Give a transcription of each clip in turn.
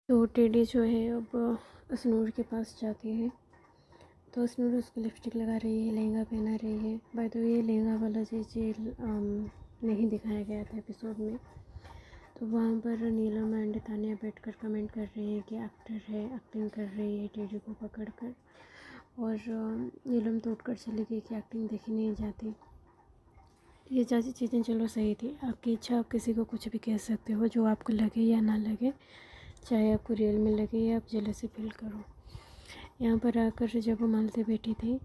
तो टेडी जो है अब असनूर के पास जाती है। तो असनूर उसको लिपस्टिक लगा रही है, लहंगा पहना रही है। बाय द वे ये लहंगा वाला चीज़ नहीं दिखाया गया था एपिसोड में। तो वहाँ पर नीलम एंड तानिया बैठकर कमेंट कर रही हैं कि एक्टर है, एक्टिंग कर रही है टेडी को पकड़ कर। और नीलम तो उठकर चली गई कि एक्टिंग देखी नहीं जाती। ये सारी चीज़ें चलो सही थी, आपकी इच्छा, आप किसी को कुछ भी कह सकते हो जो आपको लगे या ना लगे, चाहे आपको रियल में लगे या आप जेलसी फील करो। यहाँ पर आकर जब वो मालती बैठी थी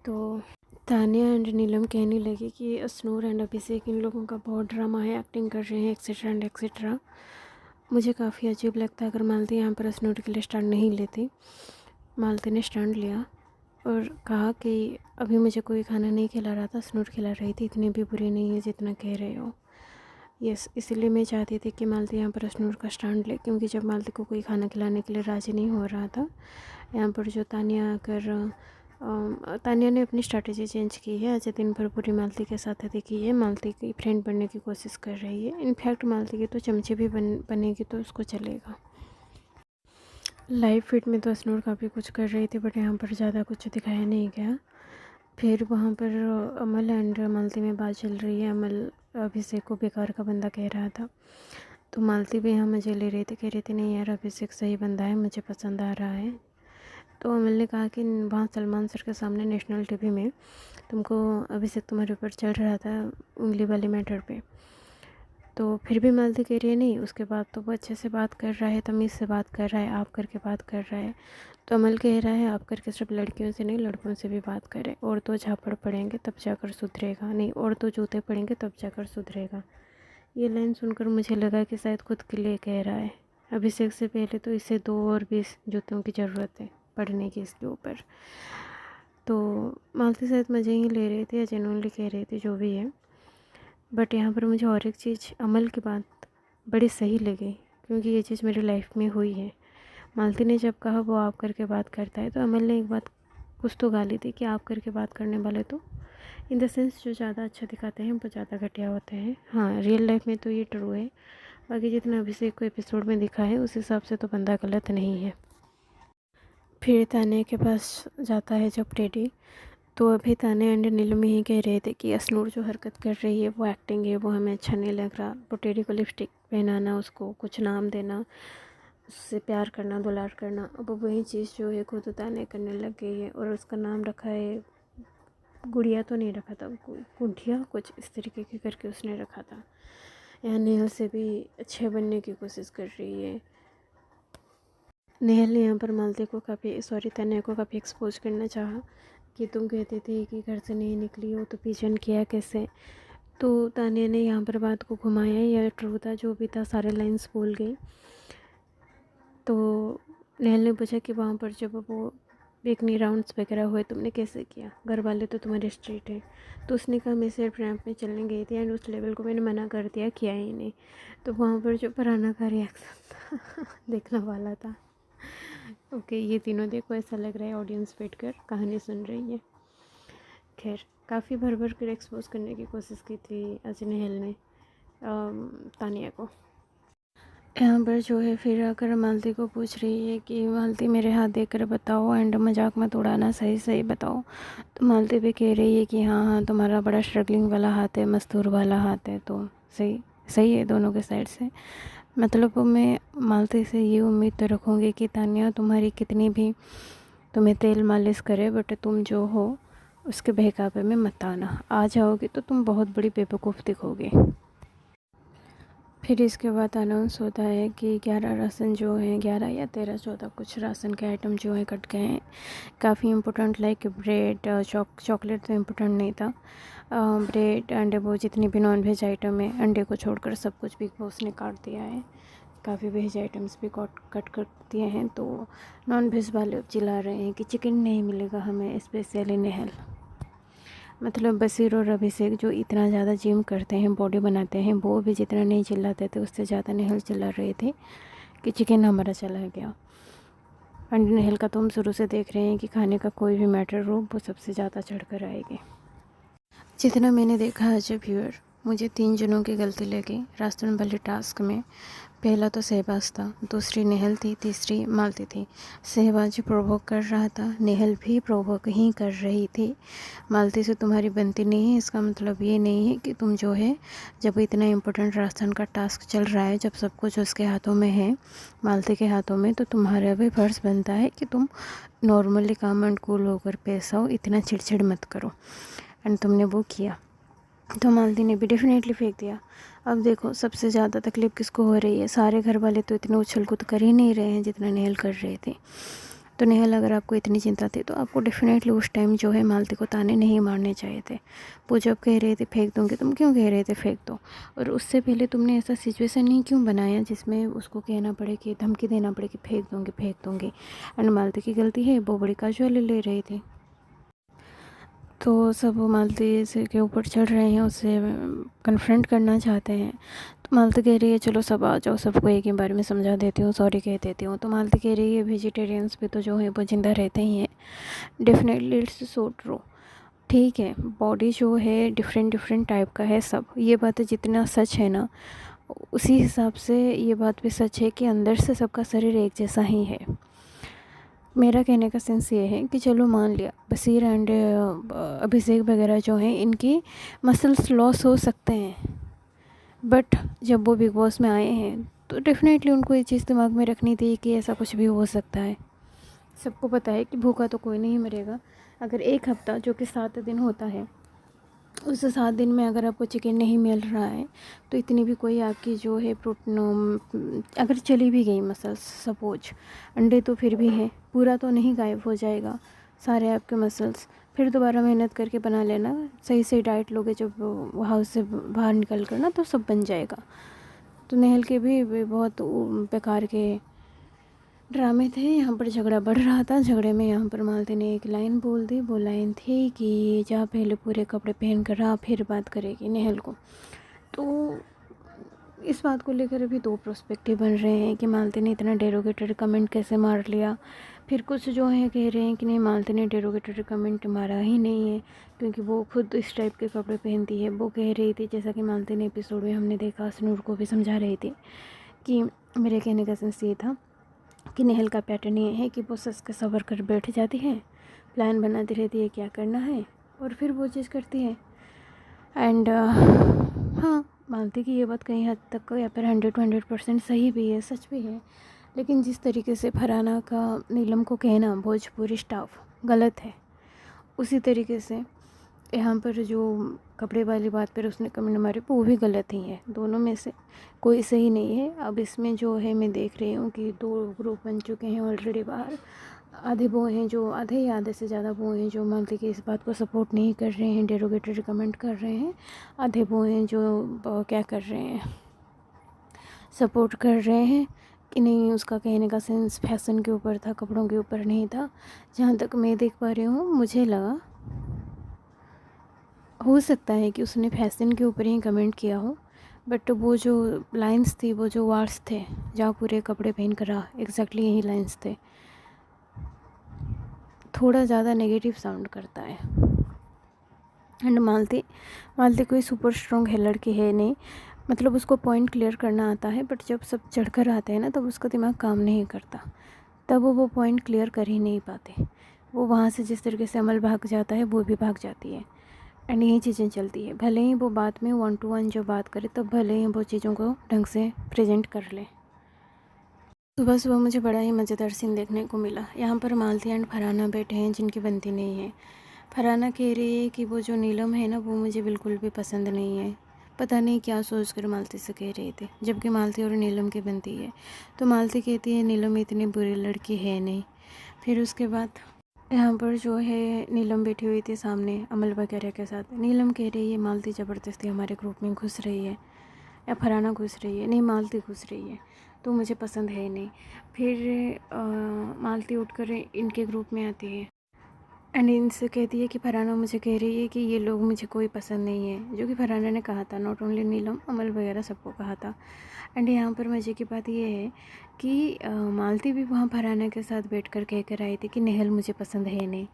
तो तानिया एंड नीलम कहने लगी कि असनूर एंड अभिषेक इन लोगों का बहुत ड्रामा है, एक्टिंग कर रहे हैं एक्सेट्रा एंड एक्सेट्रा। मुझे काफ़ी अजीब लगता है अगर मालती यहाँ पर असनूर के लिए स्टैंड नहीं लेती। मालती ने स्टैंड लिया और कहा कि अभी मुझे कोई खाना नहीं खिला रहा था, असनूर खिला रही थी, इतनी भी बुरी नहीं है जितना कह रहे हो। यस, इसलिए मैं चाहती थी कि मालती यहाँ पर असनूर का स्टैंड ले, क्योंकि जब मालती को कोई खाना खिलाने के लिए राज़ी नहीं हो रहा था, यहाँ पर जो तानिया आकर तानिया ने अपनी स्ट्रैटेजी चेंज की है। आज दिन भर पूरी मालती के साथ देखी है, मालती की फ्रेंड बनने की कोशिश कर रही है। इनफैक्ट मालती की तो चमचे भी बनेगी तो उसको चलेगा। लाइव फीड में तो असनूर काफ़ी कुछ कर रही थी, बट यहाँ पर ज़्यादा कुछ दिखाया नहीं गया। फिर वहाँ पर अमल एंड मालती में बात चल रही है। अमल अभिषेक को बेकार का बंदा कह रहा था, तो मालती भी यहाँ मज़े ले रही थी, कह रही थी नहीं यार अभिषेक सही बंदा है, मुझे पसंद आ रहा है। तो अमल ने कहा कि वहाँ सलमान सर के सामने नेशनल टीवी में तुमको अभिषेक तुम्हारे ऊपर चल रहा था उंगली वाले मैटर पे। तो फिर भी मालती कह रही है नहीं, उसके बाद तो वो अच्छे से बात कर रहा है, तमीज़ से बात कर रहा है, आप करके बात कर रहा है। तो अमल कह रहा है आप करके सिर्फ लड़कियों से नहीं लड़कों से भी बात करें, और तो झापड़ पड़ेंगे तब जाकर सुधरेगा, नहीं और तो जूते पड़ेंगे तब जाकर सुधरेगा। ये लाइन सुनकर मुझे लगा कि शायद खुद के लिए कह रहा है। अभिषेक से पहले तो इसे 2 और 20 जूतों की ज़रूरत है पढ़ने की इसके ऊपर। तो मालती शायद मज़े ही ले रही थी या जेन्युइनली कह रही थी, जो भी है। बट यहाँ पर मुझे और एक चीज़ अमल की बात बड़ी सही लगी, क्योंकि ये चीज़ मेरी लाइफ में हुई है। मालती ने जब कहा वो आप करके बात करता है, तो अमल ने एक बात कुछ तो गाली थी कि आप करके बात करने वाले तो इन द सेंस जो ज़्यादा अच्छा दिखाते हैं वो ज़्यादा घटिया होते हैं। हाँ, रियल लाइफ में तो ये ट्रू है, बाकी जितना अभिषेक को एपिसोड में दिखा है उस हिसाब से तो बंदा गलत नहीं है। फिर ताने के पास जाता है जब टेडी, तो अभी ताने एंड नीलम यही कह रहे थे कि असनूर जो हरकत कर रही है वो एक्टिंग है, वो हमें अच्छा नहीं लग रहा। वो टेडी को लिपस्टिक पहनाना, उसको कुछ नाम देना, उससे प्यार करना, दुलार करना, अब वही चीज़ जो है खुद ताने करने लग गई है। और उसका नाम रखा है, गुड़िया तो नहीं रखा था, गुंठिया कुछ इस तरीके के करके उसने रखा था। यहाँ नेहल से भी अच्छे बनने की कोशिश कर रही है। नेहल ने यहाँ पर मालती को तानिया को काफ़ी एक्सपोज करना चाहा कि तुम कहती थी कि घर से नहीं निकली हो तो पिजन किया कैसे। तो तानिया ने यहाँ पर बात को घुमाया, या ट्रू था जो भी था, सारे लाइंस बोल गई। तो नेहल ने पूछा कि वहाँ पर जब वो पिकनी राउंड्स वगैरह हुए तुमने कैसे किया, घर वाले तो तुम्हारे स्ट्रीट है। तो उसने कहा मैं सिर्फ रैंप में चलने गई थी एंड उस लेवल को मैंने मना कर दिया, किया ही नहीं। तो वहाँ पर जो पराना का रिएक्शन था देखने वाला था। ओके, ये तीनों देखो, ऐसा लग रहा है ऑडियंस बैठ कर कहानी सुन रही है। खैर, काफ़ी भर भर कर एक्सपोज करने की कोशिश की थी आज नेहल ने तानिया को। यहाँ पर जो है फिर आकर मालती को पूछ रही है कि मालती मेरे हाथ देखकर बताओ एंड मजाक मत उड़ाना, सही सही बताओ। तो मालती भी कह रही है कि हाँ हाँ तुम्हारा बड़ा स्ट्रगलिंग वाला हाथ है, मजदूर वाला हाथ है, तो सही सही है दोनों के साइड से। मतलब मैं मालती से ये उम्मीद तो रखूँगी कि तानिया तुम्हारी कितनी भी तुम्हें तेल मालिश करे, बट तुम जो हो उसके बहकावे में मत आना, आ जाओगी तो तुम बहुत बड़ी बेवकूफ़ दिखोगे। फिर इसके बाद अनाउंस होता है कि 11 राशन जो है, 11 या 13 14 कुछ राशन के आइटम जो है कट गए हैं। काफ़ी इम्पोर्टेंट लाइक ब्रेड, चॉकलेट तो इम्पोर्टेंट नहीं था, ब्रेड, अंडे, वो जितनी भी नॉन वेज आइटम है, अंडे को छोड़कर सब कुछ बिग बॉस ने काट दिया है। काफ़ी वेज आइटम्स भी कट कर दिए हैं। तो नॉन वेज वाले चिल्ला रहे हैं कि चिकन नहीं मिलेगा हमें, स्पेशली नेहल। मतलब बशीर और अभिषेक जो इतना ज़्यादा जिम करते हैं, बॉडी बनाते हैं, वो भी जितना नहीं चिल्लाते थे उससे ज़्यादा नेहल चिल्ला रहे थे कि चिकन हमारा चला गया। एंड नेहल का तो हम शुरू से देख रहे हैं कि खाने का कोई भी मैटर हो वो सबसे ज़्यादा चढ़ कर आएगी। जितना मैंने देखा एज ए व्यूअर, मुझे 3 जनों की गलती लगी राजस्थान वाले टास्क में। पहला तो शहबाज था, दूसरी नेहल थी, तीसरी मालती थी। शहबाज प्रोवोक कर रहा था, नेहल भी प्रोवोक ही कर रही थी। मालती से तुम्हारी बनती नहीं है, इसका मतलब ये नहीं है कि तुम जो है, जब इतना इम्पोर्टेंट राजस्थान का टास्क चल रहा है, जब सब कुछ उसके हाथों में है, मालती के हाथों में, तो तुम्हारा भी फ़र्ज़ बनता है कि तुम नॉर्मली काम एंड कूल होकर पेश आओ, इतना चिड़चिड़ मत करो। एंड तुमने वो किया, तो मालती ने भी डेफिनेटली फेंक दिया। अब देखो सबसे ज़्यादा तकलीफ़ किसको हो रही है? सारे घर वाले तो इतने उछल कूद कर ही नहीं रहे हैं जितना नेहल कर रहे थे। तो नेहल, अगर आपको इतनी चिंता थी तो आपको डेफिनेटली उस टाइम जो है मालती को ताने नहीं मारने चाहिए थे। वो जब कह रहे थे फेंक दूँगी, तुम क्यों कह रहे थे फेंक दो? और उससे पहले तुमने ऐसा सिचुएशन नहीं क्यों बनाया जिसमें उसको कहना पड़े, कि धमकी देना पड़े कि फेंक दूँगी फेंक दूँगी। एंड मालती की गलती है, वो बड़ी कैजुअली ले रही थी। तो सब मालती से के ऊपर चढ़ रहे हैं, उसे कन्फ्रंट करना चाहते हैं। तो मालती कह रही है चलो सब आ जाओ, सबको एक ही बार में समझा देती हूँ, सॉरी कह देती हूँ। तो मालती कह रही है वेजिटेरियंस भी तो जो है वो ज़िंदा रहते ही हैं। Definitely it's so true. ठीक है, बॉडी जो है डिफरेंट डिफरेंट टाइप का है सब, ये बात जितना सच है ना, उसी हिसाब से ये बात भी सच है कि अंदर से सबका शरीर एक जैसा ही है। मेरा कहने का सेंस ये है कि चलो मान लिया बशीर एंड अभिषेक वगैरह जो हैं, इनकी मसल्स लॉस हो सकते हैं, बट जब वो बिग बॉस में आए हैं तो डेफिनेटली उनको ये चीज़ दिमाग में रखनी थी कि ऐसा कुछ भी हो सकता है। सबको पता है कि भूखा तो कोई नहीं मरेगा। अगर एक हफ्ता जो कि 7 दिन होता है, उस 7 दिन में अगर आपको चिकन नहीं मिल रहा है तो इतनी भी कोई आपकी जो है प्रोटीन अगर चली भी गई मसल्स, सपोज अंडे तो फिर भी हैं, पूरा तो नहीं गायब हो जाएगा सारे आपके मसल्स। फिर दोबारा मेहनत करके बना लेना, सही सही डाइट लोगे जब हाउस से बाहर निकल कर ना, तो सब बन जाएगा। तो नेहल के भी बहुत बेकार के ड्रामे थे। यहाँ पर झगड़ा बढ़ रहा था, झगड़े में यहाँ पर मालती ने एक लाइन बोल दी। वो लाइन थी कि जा पहले पूरे कपड़े पहन कर आ, फिर बात करेगी नेहल को। तो इस बात को लेकर अभी 2 पर्सपेक्टिव बन रहे हैं कि मालती ने इतना डेरोगेटरी कमेंट कैसे मार लिया। फिर कुछ जो है कह रहे हैं कि नहीं, मालती ने डेरोगेटरी कमेंट मारा ही नहीं है क्योंकि वो खुद इस टाइप के कपड़े पहनती है। वो कह रही थी, जैसा कि मालती ने एपिसोड में हमने देखा, सनूर को भी समझा रही थी, कि मेरे कहने का सेंस ये था कि नेहल का पैटर्न ये है कि वो सस के सवर कर बैठ जाती है, प्लान बनाती रहती है क्या करना है, और फिर वो चीज़ करती है। एंड हाँ, मानती कि ये बात कहीं हद तक या फिर 100% सही भी है, सच भी है। लेकिन जिस तरीके से फरहाना का नीलम को कहना भोजपुरी स्टाफ गलत है, उसी तरीके से यहाँ पर जो कपड़े वाली बात पर उसने कमेंट मारे वो भी गलत ही है। दोनों में से कोई सही नहीं है। अब इसमें जो है मैं देख रही हूँ कि 2 ग्रुप बन चुके हैं ऑलरेडी बाहर। आधे वो हैं जो, आधे या आधे से ज़्यादा वो हैं जो मालती की इस बात को सपोर्ट नहीं कर रहे हैं, डेरोगेटरी कमेंट कर रहे हैं। आधे वो हैं जो क्या कर रहे हैं, सपोर्ट कर रहे हैं कि नहीं, उसका कहने का सेंस फैशन के ऊपर था, कपड़ों के ऊपर नहीं था। जहाँ तक मैं देख पा रही हूँ, मुझे लगा हो सकता है कि उसने फैशन के ऊपर ही कमेंट किया हो, बट वो जो लाइंस थी, वो जो वर्ड्स थे, जहाँ पूरे कपड़े पहन कर आ, एग्जैक्टली यही लाइंस थे, थोड़ा ज़्यादा नेगेटिव साउंड करता है। एंड मालती मालती कोई सुपर स्ट्रॉन्ग है लड़की है नहीं, मतलब उसको पॉइंट क्लियर करना आता है, बट जब सब चढ़कर आते हैं ना, तब उसका दिमाग काम नहीं करता, तब वो पॉइंट क्लियर कर ही नहीं पाते। वो वहाँ से जिस तरीके से अमल भाग जाता है, वो भी भाग जाती है। एंड यही चीज़ें चलती है। भले ही वो बात में 1 to 1 जो बात करे, तब भले ही वो चीज़ों को ढंग से प्रेजेंट कर ले। सुबह सुबह मुझे बड़ा ही मज़ेदार सीन देखने को मिला। यहाँ पर मालती एंड फरहाना बैठे हैं जिनकी बनती नहीं है। फरहाना कह रही है कि वो जो नीलम है ना, वो मुझे बिल्कुल भी पसंद नहीं है। पता नहीं क्या सोच कर मालती से कह रही थी, जबकि मालती और नीलम की बनती है। तो मालती कहती है नीलम इतनी बुरी लड़की है नहीं। फिर उसके बाद यहाँ पर जो है नीलम बैठी हुई थी सामने अमल वगैरह के साथ। नीलम कह रही है मालती ज़बरदस्ती हमारे ग्रुप में घुस रही है, या फरहाना घुस रही है, नहीं मालती घुस रही है, तो मुझे पसंद है नहीं। फिर मालती उठकर इनके ग्रुप में आती है एंड इनसे कहती है कि फरहाना मुझे कह रही है कि ये लोग मुझे कोई पसंद नहीं है, जो कि फरहाना ने कहा था, नॉट ओनली नीलम, अमल वगैरह सबको कहा था। एंड यहाँ पर मज़े की बात ये है कि मालती भी वहाँ फरहाना के साथ बैठ कर कह कर आई थी कि नेहल मुझे पसंद है नहीं।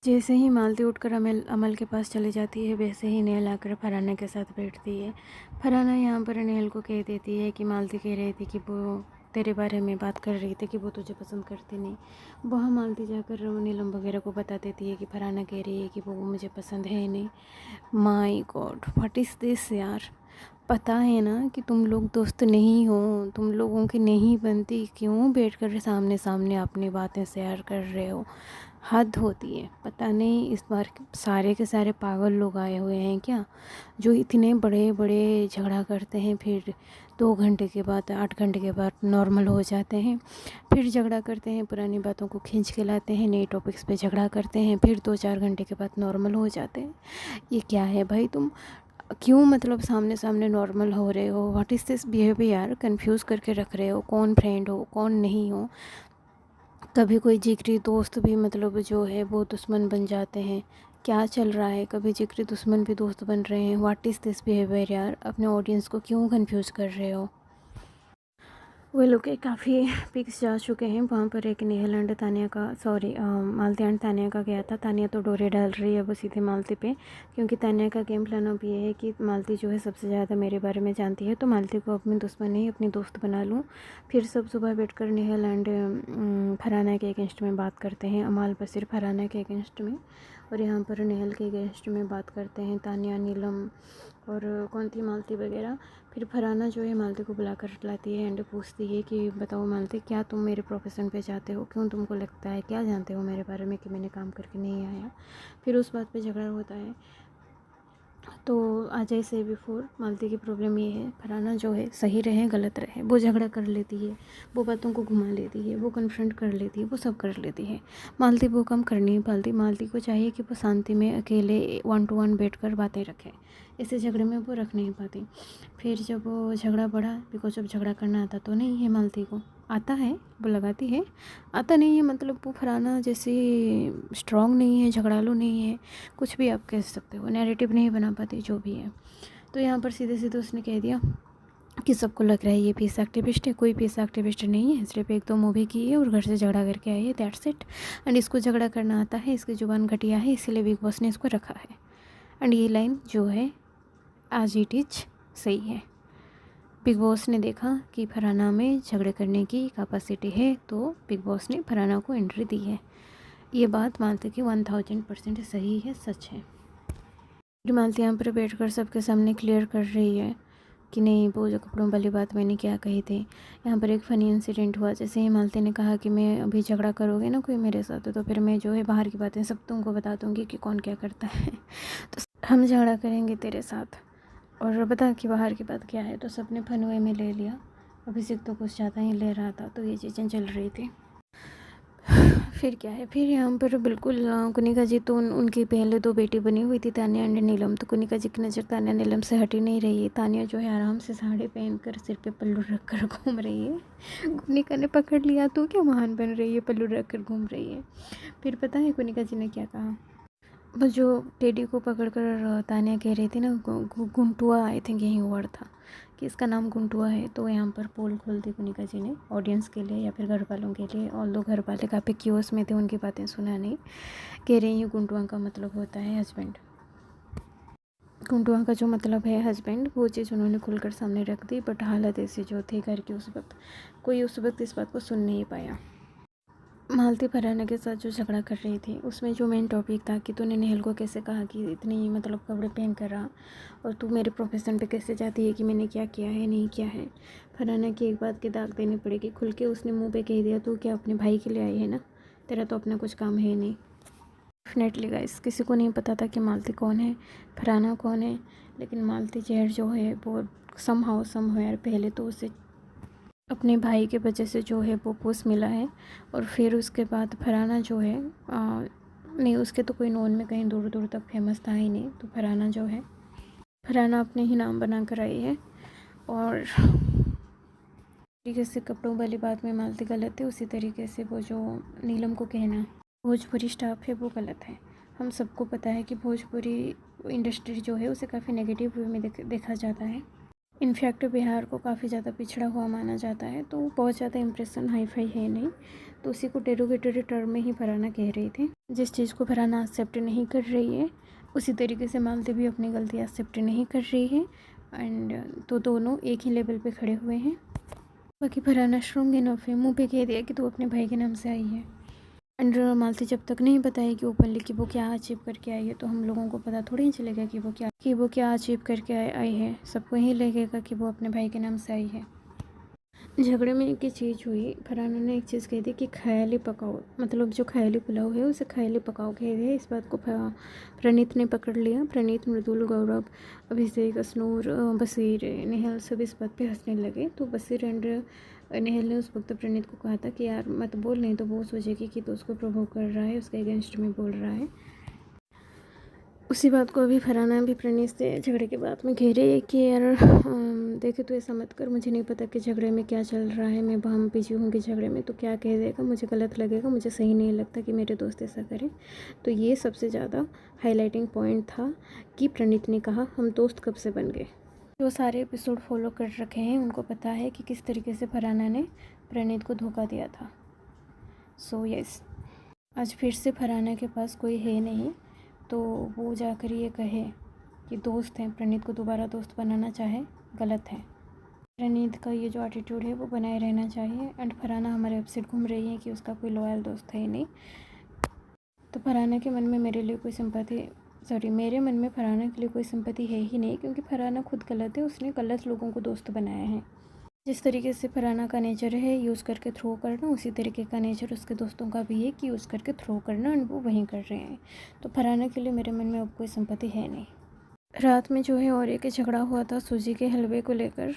जैसे ही मालती उठकर अमल के पास चली जाती है, वैसे ही नेहल आकर फरहाना के साथ बैठती है। फरहाना यहाँ पर नेहल को कह देती है कि मालती कह रही थी कि वो तेरे बारे में बात कर रही थी कि वो तुझे पसंद करती नहीं। वहाँ मालती जाकर नीलम वगैरह को बता देती है कि फरहाना कह रही है कि वो मुझे पसंद है नहीं। My God, what is this यार। पता है ना कि तुम लोग दोस्त नहीं हो, तुम लोगों की नहीं बनती, क्यों बैठकर सामने सामने अपनी बातें शेयर कर रहे हो। हद होती है। पता नहीं इस बार सारे के सारे पागल लोग आए हुए हैं क्या, जो इतने बड़े बड़े झगड़ा करते हैं, फिर 2 घंटे के बाद 8 घंटे के बाद नॉर्मल हो जाते हैं, फिर झगड़ा करते हैं, पुरानी बातों को खींच के लाते हैं, नए टॉपिक्स पे झगड़ा करते हैं, फिर 2-4 घंटे के बाद नॉर्मल हो जाते हैं। ये क्या है भाई, तुम क्यों मतलब सामने सामने नॉर्मल हो रहे हो। What is this behaviour, confuse करके रख रहे हो, कौन फ्रेंड हो कौन नहीं हो। कभी कोई जिगरी दोस्त भी मतलब जो है वो दुश्मन बन जाते हैं। क्या चल रहा है, कभी जिगरी दुश्मन भी दोस्त बन रहे हैं। व्हाट इज़ दिस बिहेवियर यार, अपने ऑडियंस को क्यों कंफ्यूज कर रहे हो। वो लोग के काफ़ी पिक्स जा चुके हैं। वहाँ पर एक नेहल एंड तानिया का, सॉरी मालती एंड तानिया का गया था। तानिया तो डोरे डाल रही है वो सीधे मालती पे, क्योंकि तानिया का गेम प्लान अब ये है कि मालती जो है सबसे ज़्यादा मेरे बारे में जानती है, तो मालती को अपनी दुश्मन नहीं अपनी दोस्त बना लूँ। फिर सब सुबह बैठ कर नेहल एंड फरहाना के अगेंस्ट में बात करते हैं, अमाल बशीर फरहाना के अगेंस्ट में, और यहाँ पर नेहल के अगेंस्ट में बात करते हैं तानिया, नीलम और कौन थी, मालती वगैरह। फिर फरहाना जो है मालती को बुला कर लाती है एंड पूछती है कि बताओ मालती, क्या तुम मेरे प्रोफेशन पे जाते हो, क्यों तुमको लगता है, क्या जानते हो मेरे बारे में कि मैंने काम करके नहीं आया। फिर उस बात पे झगड़ा होता है। तो अजय से बिफोर मालती की प्रॉब्लम ये है, फरहाना जो है सही रहे गलत रहे वो झगड़ा कर लेती है, वो बातों को घुमा लेती है, वो कन्फ्रंट कर लेती है, वो सब कर लेती है। मालती वो काम कर नहीं पाती। मालती को चाहिए कि वो शांति में अकेले 1-to-1 बैठ कर बातें रखे, ऐसे झगड़े में वो रख नहीं पाती। फिर जब वो झगड़ा बढ़ा, बिकॉज जब झगड़ा करना आता तो नहीं है मालती को, आता है वो लगाती है, आता नहीं है मतलब वो फरहाना जैसी स्ट्रॉन्ग नहीं है, झगड़ालू नहीं है, कुछ भी आप कह सकते हो, नैरेटिव नहीं बना पाती जो भी है। तो यहाँ पर सीधे सीधे उसने कह दिया कि सबको लग रहा है ये पीस एक्टिविस्ट है, कोई पीस एक्टिविस्ट नहीं है, सिर्फ 1-2 मूवी की है और घर से झगड़ा करके आई है, दैट्स इट। एंड इसको झगड़ा करना आता है, इसकी जुबान घटिया है, इसीलिए बिग बॉस ने इसको रखा है। एंड ये लाइन जो है आज इट इज सही है। बिग बॉस ने देखा कि फरहाना में झगड़े करने की कैपेसिटी है, तो बिग बॉस ने फरहाना को एंट्री दी है। ये बात मालती की 1000% सही है, सच है। फिर मालती यहाँ पर बैठ कर सबके सामने क्लियर कर रही है कि नहीं, वो जो कपड़ों वाली बात मैंने क्या कही थी। यहाँ पर एक फ़नी इंसिडेंट हुआ, जैसे ही मालती ने कहा कि मैं अभी झगड़ा करोगे ना कोई मेरे साथ, तो फिर मैं जो है बाहर की बातें सब तुमको बता दूँगी कि कौन क्या करता है तो हम झगड़ा करेंगे तेरे साथ, और बता कि बाहर की बात क्या है। तो सबने फन वे में ले लिया, अभिषेक तो कुछ ज़्यादा ही ले रहा था, तो ये चीज़ें चल रही थी। फिर क्या है, फिर यहाँ पर बिल्कुल कुनिका जी तो उनकी पहले 2 बेटी बनी हुई थी, तानिया एंड नीलम। तो कुनिका जी की नज़र तानिया नीलम से हटी नहीं रही है। तानिया जो है आराम से साड़ी पहनकर सिर पे पल्लू रख कर घूम रही है। कुनिका ने पकड़ लिया, तो क्या महान बन रही है, पल्लू रख कर घूम रही है। फिर पता है कुनिका जी ने क्या कहा, वो जो टेडी को पकड़कर तानिया कह रही थी ना, गुंटुआ, आई थिंक यही वर्ड था कि इसका नाम गुंटुआ है। तो यहाँ पर पोल खोल दी कुनिका जी ने ऑडियंस के लिए या फिर घर वालों के लिए, और लोग घर वाले काफ़ी क्यूस में थे, उनकी बातें सुना नहीं। कह रही हैं गुंटुआ का मतलब होता है हस्बैंड, गुंटुआ का जो मतलब है हस्बैंड, वो चीज़ उन्होंने खुलकर सामने रख दी। बट हालत ऐसी जो थी घर की उस वक्त, कोई उस वक्त इस बात को सुन नहीं पाया। मालती फरहाना के साथ जो झगड़ा कर रही थी, उसमें जो मेन टॉपिक था कि तूने नेहल को कैसे कहा कि इतनी मतलब कपड़े पहन कर रहा, और तू मेरे प्रोफेशन पे कैसे जाती है कि मैंने क्या किया है नहीं किया है। फरहाना की एक बात की दाग देनी पड़ेगी, खुल के उसने मुंह पे कह दिया, तू क्या अपने भाई के लिए आई है ना, तेरा तो अपना कुछ काम है नहीं। डेफिनेटली गाइस, किसी को नहीं पता था कि मालती कौन है, फरहाना कौन है, लेकिन मालती जहर जो है वो समहाउ पहले तो उसे अपने भाई के वजह से जो है वो पोस्ट मिला है, और फिर उसके बाद फरहाना जो है नहीं, उसके तो कोई नोन में कहीं दूर दूर तक फेमस था ही नहीं। तो फरहाना जो है, फरहाना अपने ही नाम बना कर आई है। और तरीके से कपड़ों वाली बात में मालती गलत है, उसी तरीके से वो जो नीलम को कहना भोजपुरी स्टाफ है वो गलत है। हम सबको पता है कि भोजपुरी इंडस्ट्री जो है उसे काफ़ी नेगेटिव वे में देखा जाता है। इनफैक्ट बिहार को काफ़ी ज़्यादा पिछड़ा हुआ माना जाता है, तो बहुत ज़्यादा इम्प्रेशन हाई फाई है नहीं, तो उसी को डेरोगेटरी टर्म में ही फरहाना कह रही थी। जिस चीज़ को फरहाना एक्सेप्ट नहीं कर रही है उसी तरीके से मालती भी अपनी गलती एक्सेप्ट नहीं कर रही है। एंड तो दोनों एक ही लेवल पे खड़े हुए हैं। बाकी फरहाना स्ट्रॉन्ग इनफ है, मुँह पे कह दिया कि तू अपने भाई के नाम से आई है। एंड मालती जब तक नहीं बताएगी ओपनली कि वो क्या अचीव करके आई है तो हम लोगों को पता थोड़ी ही चलेगा कि वो क्या अचीव करके आई है। सबको यही लगेगा कि वो अपने भाई के नाम से आई है। झगड़े में एक ही चीज़ हुई, फरहाना ने एक चीज़ कही थी कि ख्याली पकाओ, मतलब जो ख्याली पुलाव है उसे ख्याली पकाओ कह दिया। इस बात को प्रणीत ने पकड़ लिया। प्रणीत, मृदुल, गौरव, अभिषेक, असनूर, बसीर, नेहल सब इस बात पे हंसने लगे। तो बसीर एंड नेहल ने उस वक्त प्रणीत को कहा था कि यार मत बोल, नहीं तो वो सोचेगी कि तो उसको प्रोवोक कर रहा है, उसके अगेंस्ट में बोल रहा है। उसी बात को अभी फरहाना भी प्रणीत से झगड़े के बाद में कह रही है कि यार देखे तो ऐसा मत कर, मुझे नहीं पता कि झगड़े में क्या चल रहा है, मैं हम बिजी होंगी झगड़े में तो क्या कह देगा, मुझे गलत लगेगा, मुझे सही नहीं लगता कि मेरे दोस्त ऐसा करें। तो ये सबसे ज़्यादा हाईलाइटिंग पॉइंट था कि प्रणीत ने कहा हम दोस्त कब से बन गए। जो सारे एपिसोड फॉलो कर रखे हैं उनको पता है कि किस तरीके से फरहाना ने प्रणीत को धोखा दिया था। सो यस, आज फिर से फरहाना के पास कोई है नहीं तो वो जाकर ये कहे कि दोस्त हैं, प्रणीत को दोबारा दोस्त बनाना चाहे, गलत है। प्रणीत का ये जो एटीट्यूड है वो बनाए रहना चाहिए। एंड फरहाना हमारे अपसेट घूम रही है कि उसका कोई लॉयल दोस्त है ही नहीं। तो फरहाना के मन में मेरे लिए कोई सिंपैथी मेरे मन में फरहाना के लिए कोई सिंपैथी है ही नहीं, क्योंकि फरहाना खुद गलत है, उसने गलत लोगों को दोस्त बनाया है। जिस तरीके से फरहाना का नेचर है यूज़ करके थ्रो करना, उसी तरीके का नेचर उसके दोस्तों का भी है कि यूज़ करके थ्रो करना, एंड वो वहीं कर रहे हैं। तो फरहाना के लिए मेरे मन में अब कोई सिंपैथी है नहीं। रात में जो है और एक झगड़ा हुआ था सूजी के हलवे को लेकर,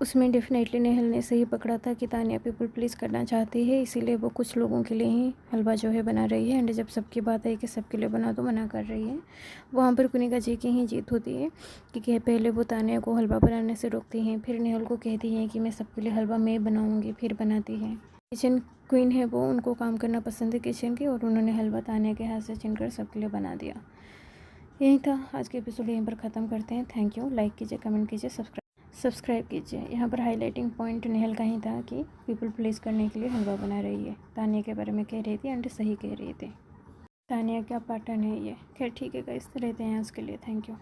उसमें डेफिनेटली नेहल ने सही पकड़ा था कि तानिया पीपल प्लीज़ करना चाहती है, इसीलिए वो कुछ लोगों के लिए ही हलवा जो है बना रही है। एंड जब सबकी बात आई कि सबके लिए बना तो मना कर रही है, वहाँ पर कुनिका जी की ही जीत होती है कि पहले वो तानिया को हलवा बनाने से रोकती हैं, फिर नेहल को कहती हैं कि मैं सबके लिए हलवा मैं बनाऊँगी, फिर बनाती हैं। किचन क्वीन है वो, उनको काम करना पसंद है किचन की, और उन्होंने हलवा तानिया के हाथ से छीनकर सबके लिए बना दिया। यही था आज के एपिसोड, यहीं पर ख़त्म करते हैं। Thank you. लाइक कीजिए, कमेंट कीजिए, सब्सक्राइब कीजिए। यहाँ पर हाईलाइटिंग पॉइंट नेहल का ही था कि पीपल प्लीज़ करने के लिए हलवा बना रही है, तानिया के बारे में कह रही थी, एंड सही कह रही थी। तानिया का पैटर्न है ये। खैर ठीक है गाइस, रहते हैं आज के लिए। Thank you.